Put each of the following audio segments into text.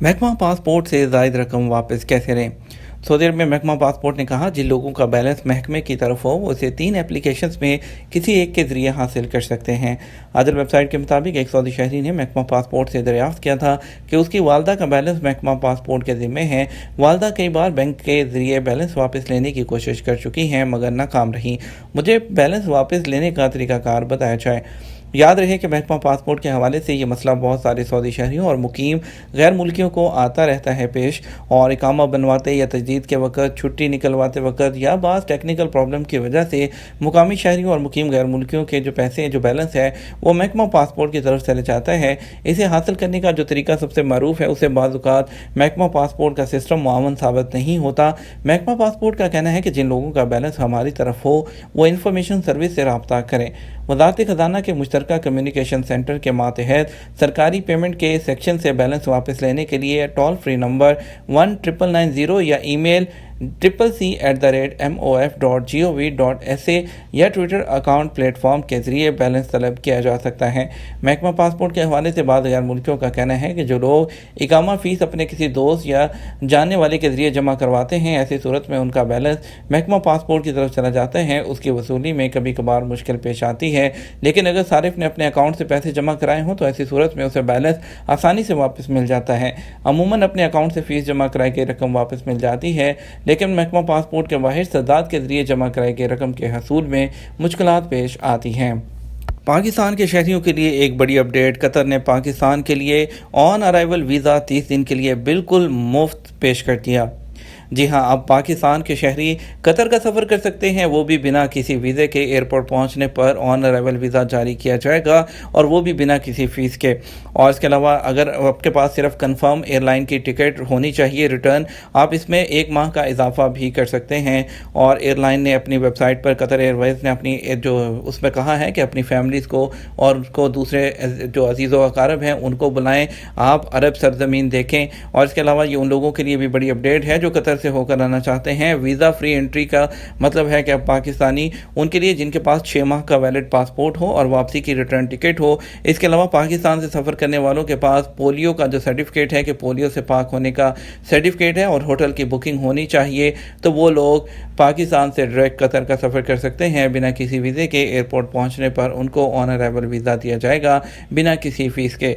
محکمہ پاسپورٹ سے زائد رقم واپس کیسے لیں؟ سعودی عرب میں محکمہ پاسپورٹ نے کہا جن لوگوں کا بیلنس محکمے کی طرف ہو وہ اسے 3 اپلیکیشنز میں کسی ایک کے ذریعے حاصل کر سکتے ہیں۔ عدل ویب سائٹ کے مطابق ایک سعودی شہری نے محکمہ پاسپورٹ سے دریافت کیا تھا کہ اس کی والدہ کا بیلنس محکمہ پاسپورٹ کے ذمے ہے۔ والدہ کئی بار بینک کے ذریعے بیلنس واپس لینے کی کوشش کر چکی ہیں مگر ناکام رہی۔ مجھے بیلنس واپس لینے کا طریقہ کار بتایا جائے۔ یاد رہے کہ محکمہ پاسپورٹ کے حوالے سے یہ مسئلہ بہت سارے سعودی شہریوں اور مقیم غیر ملکیوں کو آتا رہتا ہے پیش، اور اقامہ بنواتے یا تجدید کے وقت، چھٹی نکلواتے وقت یا بعض ٹیکنیکل پرابلم کی وجہ سے مقامی شہریوں اور مقیم غیر ملکیوں کے جو بیلنس ہے وہ محکمہ پاسپورٹ کی طرف چلے جاتا ہے۔ اسے حاصل کرنے کا جو طریقہ سب سے معروف ہے اسے بعض اوقات محکمہ پاسپورٹ کا سسٹم معاون ثابت نہیں ہوتا۔ محکمہ پاسپورٹ کا کہنا ہے کہ جن لوگوں کا بیلنس ہماری طرف ہو وہ انفارمیشن سروس سے رابطہ کریں۔ وزارت خزانہ کے مشترکہ کمیونیکیشن سینٹر کے ماتحت سرکاری پیمنٹ کے سیکشن سے بیلنس واپس لینے کے لیے ٹول فری نمبر 1990 یا ای میل cc@mof.gov.sa یا ٹویٹر اکاؤنٹ پلیٹ فارم کے ذریعے بیلنس طلب کیا جا سکتا ہے۔ محکمہ پاسپورٹ کے حوالے سے بعض غیر ملکیوں کا کہنا ہے کہ جو لوگ اقامہ فیس اپنے کسی دوست یا جاننے والے کے ذریعے جمع کرواتے ہیں ایسی صورت میں ان کا بیلنس محکمہ پاسپورٹ کی طرف چلا جاتا ہے۔ اس کی وصولی میں کبھی کبھار مشکل پیش آتی ہے، لیکن اگر صارف نے اپنے اکاؤنٹ سے پیسے جمع کرائے ہوں تو ایسی صورت میں اسے بیلنس آسانی سے واپس مل جاتا ہے۔ عموماً اپنے اکاؤنٹ سے فیس جمع کرائی گئی رقم واپس مل جاتی ہے، لیکن محکمہ پاسپورٹ کے باہر سداد کے ذریعے جمع کرائی گئی رقم کے حصول میں مشکلات پیش آتی ہیں۔ پاکستان کے شہریوں کے لیے ایک بڑی اپ ڈیٹ۔ قطر نے پاکستان کے لیے آن ارائیول ویزا 30 دن کے لیے بالکل مفت پیش کر دیا۔ جی ہاں، اب پاکستان کے شہری قطر کا سفر کر سکتے ہیں، وہ بھی بنا کسی ویزے کے۔ ایئرپورٹ پہنچنے پر آن ارائیول ویزا جاری کیا جائے گا اور وہ بھی بنا کسی فیس کے۔ اور اس کے علاوہ اگر آپ کے پاس صرف کنفرم ایئر لائن کی ٹکٹ ہونی چاہیے ریٹرن، آپ اس میں 1 ماہ کا اضافہ بھی کر سکتے ہیں۔ اور ایئر لائن نے اپنی ویب سائٹ پر، قطر ایئر ویز نے اپنی اس میں کہا ہے کہ اپنی فیملیز کو اور اس کو دوسرے جو عزیز و اقارب ہیں ان کو بلائیں، آپ عرب سرزمین دیکھیں۔ اور اس کے علاوہ یہ ان لوگوں کے لیے بھی بڑی اپ ڈیٹ ہے جو قطر سے ہو کر آنا چاہتے ہیں۔ ویزا فری انٹری کا مطلب ہے کہ اب پاکستانی ان کے لیے جن کے پاس 6 ماہ کا ویلڈ پاسپورٹ ہو اور واپسی کی ریٹرن ٹکٹ ہو۔ اس کے علاوہ پاکستان سے سفر کرنے والوں کے پاس پولیو کا جو سرٹیفکیٹ ہے کہ پولیو سے پاک ہونے کا سرٹیفکیٹ ہے اور ہوٹل کی بکنگ ہونی چاہیے، تو وہ لوگ پاکستان سے ڈائریکٹ قطر کا سفر کر سکتے ہیں بنا کسی ویزے کے۔ ایئرپورٹ پہنچنے پر ان کو آن ارائیول ویزا دیا جائے گا بنا کسی فیس کے۔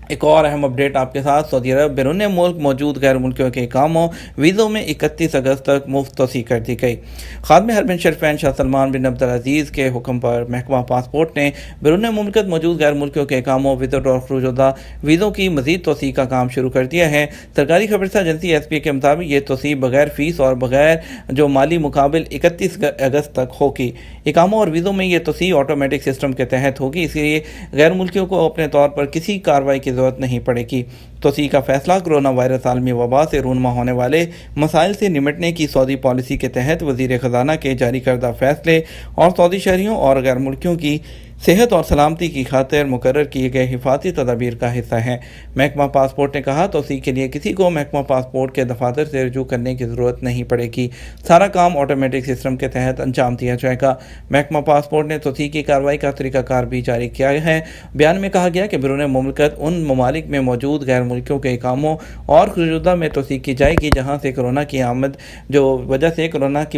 ایک اور اہم اپڈیٹ آپ کے ساتھ، سعودی عرب بیرون ملک موجود غیر ملکیوں کے اقاموں ویزوں میں 31 اگست تک مفت توسیع کر دی گئی۔ خادم حرمین شریفین شاہ سلمان بن عبدالعزیز کے حکم پر محکمہ پاسپورٹ نے بیرون مملکت موجود غیر ملکیوں کے اقاموں وزٹ اور خروج الدہ ویزوں کی مزید توسیع کا کام شروع کر دیا ہے۔ سرکاری خبررساں ایجنسی ایس پی کے مطابق یہ توسیع بغیر فیس اور بغیر جو مالی مقابل 31 اگست تک ہوگی۔ اقاموں اور ویزوں میں یہ توسیع آٹومیٹک سسٹم کے تحت ہوگی، اس لیے غیر ملکیوں کو اپنے طور پر کسی کارروائی کی ضرورت نہیں پڑے گی۔ توسیع کا فیصلہ کرونا وائرس عالمی وبا سے رونما ہونے والے مسائل سے نمٹنے کی سعودی پالیسی کے تحت وزیر خزانہ کے جاری کردہ فیصلے اور سعودی شہریوں اور غیر ملکیوں کی صحت اور سلامتی کی خاطر مقرر کیے گئے حفاظتی تدابیر کا حصہ ہے۔ محکمہ پاسپورٹ نے کہا توسیع کے لیے کسی کو محکمہ پاسپورٹ کے دفاتر سے رجوع کرنے کی ضرورت نہیں پڑے گی، سارا کام آٹومیٹک سسٹم کے تحت انجام دیا جائے گا۔ محکمہ پاسپورٹ نے توسیع کی کارروائی کا طریقہ کار بھی جاری کیا ہے۔ بیان میں کہا گیا کہ بیرون مملکت ان ممالک میں موجود غیر ملکیوں کے اقاموں اور خروج میں توسیع کی جائے گی جہاں سے کورونا کی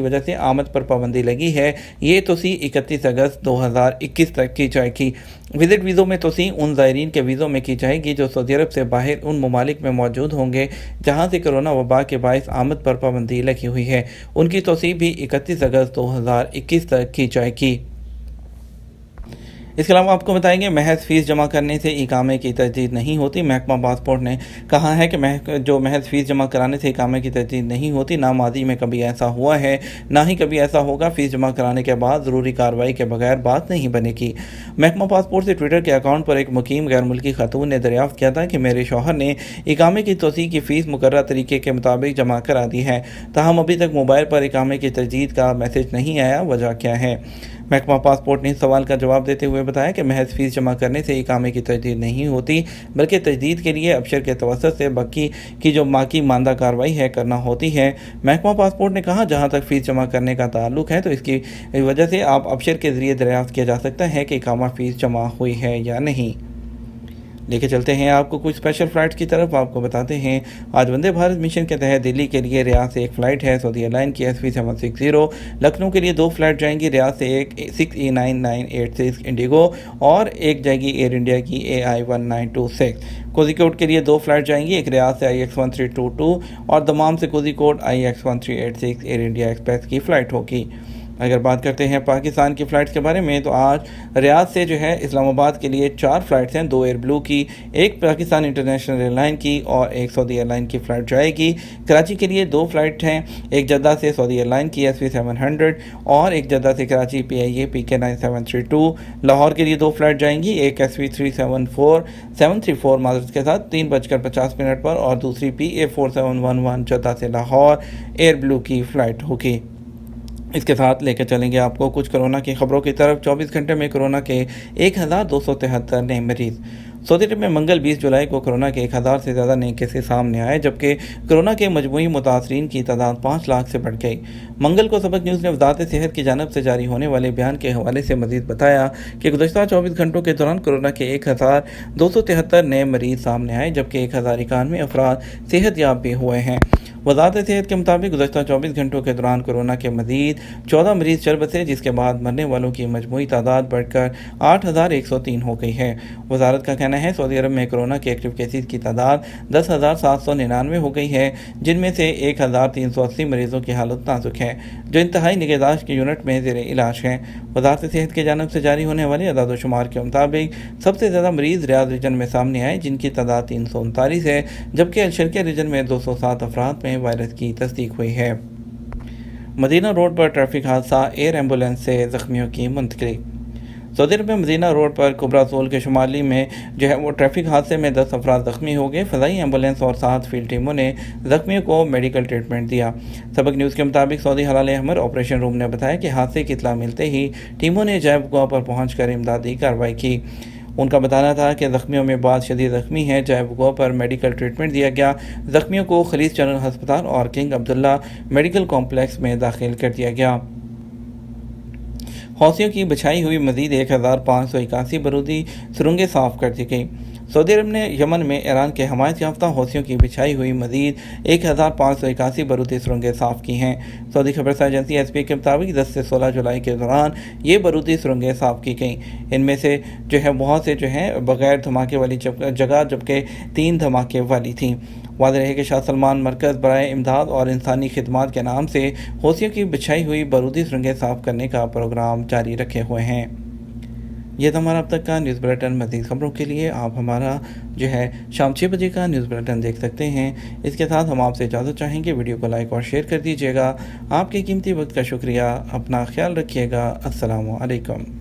وجہ سے آمد پر پابندی لگی ہے۔ یہ توسیع 31 اگست 2021 تک کی جائے گی۔ وزٹ ویزوں میں توسیع ان زائرین کے ویزوں میں کی جائے گی جو سعودی عرب سے باہر ان ممالک میں موجود ہوں گے جہاں سے کورونا وبا کے باعث آمد پر پابندی لگی ہوئی ہے۔ ان کی توسیع بھی 31 اگست 2021 تک کی جائے گی۔ اس کے علاوہ آپ کو بتائیں گے محض فیس جمع کرنے سے اقامے کی تجدید نہیں ہوتی۔ محکمہ پاسپورٹ نے کہا ہے کہ جو محض فیس جمع کرانے سے اقامے کی تجدید نہیں ہوتی، نہ ماضی میں کبھی ایسا ہوا ہے نہ ہی کبھی ایسا ہوگا۔ فیس جمع کرانے کے بعد ضروری کارروائی کے بغیر بات نہیں بنے گی۔ محکمہ پاسپورٹ سے ٹویٹر کے اکاؤنٹ پر ایک مقیم غیر ملکی خاتون نے دریافت کیا تھا کہ میرے شوہر نے اقامے کی توسیع کی فیس مقررہ طریقے کے مطابق جمع کرا دی ہے، تاہم ابھی تک موبائل پر اقامے کی تجدید کا میسج نہیں آیا، وجہ کیا ہے؟ محکمہ پاسپورٹ نے اس سوال کا جواب دیتے ہوئے بتایا کہ محض فیس جمع کرنے سے اقامے کی تجدید نہیں ہوتی، بلکہ تجدید کے لیے ابشر کے توسط سے باقی کی جو باقی ماندہ کارروائی ہے کرنا ہوتی ہے۔ محکمہ پاسپورٹ نے کہا جہاں تک فیس جمع کرنے کا تعلق ہے تو اس کی وجہ سے آپ ابشر کے ذریعے دریافت کیا جا سکتا ہے کہ اقامہ فیس جمع ہوئی ہے یا نہیں۔ لے کے چلتے ہیں آپ کو کچھ اسپیشل فلائٹس کی طرف. آپ کو بتاتے ہیں آج وندے بھارت مشن کے تحت دلی کے لیے ریاض سے ایک فلائٹ ہے سعودی ایئر لائن کی SV760. لکھنؤ کے لیے 2 فلائٹ جائیں گی ریاض سے ایک 6E9986 انڈیگو اور ایک جائے گی ایئر انڈیا کی AI1926. کوزیکوڈ کے لیے 2 فلائٹ جائیں گی, ایک ریاض سے IX1322 اور دمام سے Kozhikode IX1386 year India express کی فلائٹ ہوگی. اگر بات کرتے ہیں پاکستان کی فلائٹس کے بارے میں تو آج ریاض سے اسلام آباد کے لیے 4 فلائٹس ہیں, 2 ایئر بلو کی, ایک پاکستان انٹرنیشنل ایئر لائن کی اور ایک سعودی ایئر لائن کی فلائٹ جائے گی. کراچی کے لیے 2 فلائٹ ہیں, ایک جدہ سے سعودی ایئر لائن کی SV700 اور ایک جدہ سے کراچی PIA PK9732. لاہور کے لیے 2 فلائٹ جائیں گی, ایک SV734 معذرت کے ساتھ 3:50 پر اور دوسری PA4711 جدہ سے لاہور ایئر بلو کی فلائٹ ہوگی. اس کے ساتھ لے کے چلیں گے آپ کو کچھ کرونا کی خبروں کی طرف. 24 گھنٹے میں کرونا کے 1273 نئے مریض. سعودی عرب میں منگل 20 جولائی کو کرونا کے 1000 سے زیادہ نئے کیسز سامنے آئے, جبکہ کرونا کے مجموعی متاثرین کی تعداد 5 لاکھ سے بڑھ گئی. منگل کو سبق نیوز نے وزارت صحت کی جانب سے جاری ہونے والے بیان کے حوالے سے مزید بتایا کہ گزشتہ 24 گھنٹوں کے دوران کرونا کے 1273 نئے مریض سامنے آئے, جبکہ 1091 افراد صحت یاب بھی ہوئے ہیں. وزارت صحت کے مطابق گزشتہ 24 گھنٹوں کے دوران کرونا کے مزید 14 مریض چل بسے, جس کے بعد مرنے والوں کی مجموعی تعداد بڑھ کر 8103 ہو گئی ہے. وزارت کا کہنا ہے سعودی عرب میں کرونا کے ایکٹیو کیسز کی تعداد 10,799 ہو گئی ہے, جن میں سے 1380 مریضوں کی حالت نازک ہے, جو انتہائی نگہداشت کے یونٹ میں زیر علاج ہیں. وزارت صحت کی جانب سے جاری ہونے والے اعداد و شمار کے مطابق سب سے زیادہ مریض ریاض ریجن میں سامنے آئے, جن کی تعداد 339 ہے, جبکہ الشرقیہ ریجن میں 207 افراد میں وائرس کی تصدیق ہوئی ہے. مدینہ روڈ پر ٹریفک حادثہ, ایئر ایمبولینس سے زخمیوں کی منتقلی. سعودی عرب میں مدینہ روڈ پر کبرا زول کے شمالی میں وہ ٹریفک حادثے میں 10 افراد زخمی ہو گئے. فضائی ایمبولینس اور 7 فیلڈ ٹیموں نے زخمیوں کو میڈیکل ٹریٹمنٹ دیا. سبق نیوز کے مطابق سعودی ہلال احمر آپریشن روم نے بتایا کہ حادثے کی اطلاع ملتے ہی ٹیموں نے جائے وقوع پر پہنچ کر امدادی کارروائی کی. ان کا بتانا تھا کہ زخمیوں میں بعض شدید زخمی ہیں. جائے وقوع پر میڈیکل ٹریٹمنٹ دیا گیا. زخمیوں کو خلیج جنرل ہسپتال اور کنگ عبداللہ میڈیکل کمپلیکس میں داخل کر دیا گیا. حوثیوں کی بچھائی ہوئی مزید 1581 بارودی سرنگیں صاف کر دی گئی. سعودی عرب نے یمن میں ایران کے حمایت یافتہ حوثیوں کی بچھائی ہوئی مزید 1581 بارودی سرنگیں صاف کی ہیں. سعودی خبرسہ ایجنسی SP کے مطابق 10 سے 16 جولائی کے دوران یہ بارودی سرنگیں صاف کی گئیں. ان میں سے بہت سے بغیر دھماکے والی جگہ, جبکہ 3 دھماکے والی تھیں. واضح رہے کہ شاہ سلمان مرکز برائے امداد اور انسانی خدمات کے نام سے حوثیوں کی بچھائی ہوئی بارودی سرنگیں صاف کرنے کا پروگرام جاری رکھے ہوئے ہیں. یہ تھا ہمارا اب تک کا نیوز بلیٹن. مزید خبروں کے لیے آپ ہمارا شام 6 بجے کا نیوز بلیٹن دیکھ سکتے ہیں. اس کے ساتھ ہم آپ سے اجازت چاہیں گے, ویڈیو کو لائک اور شیئر کر دیجیے گا. آپ کے قیمتی وقت کا شکریہ. اپنا خیال رکھیے گا. السلام علیکم.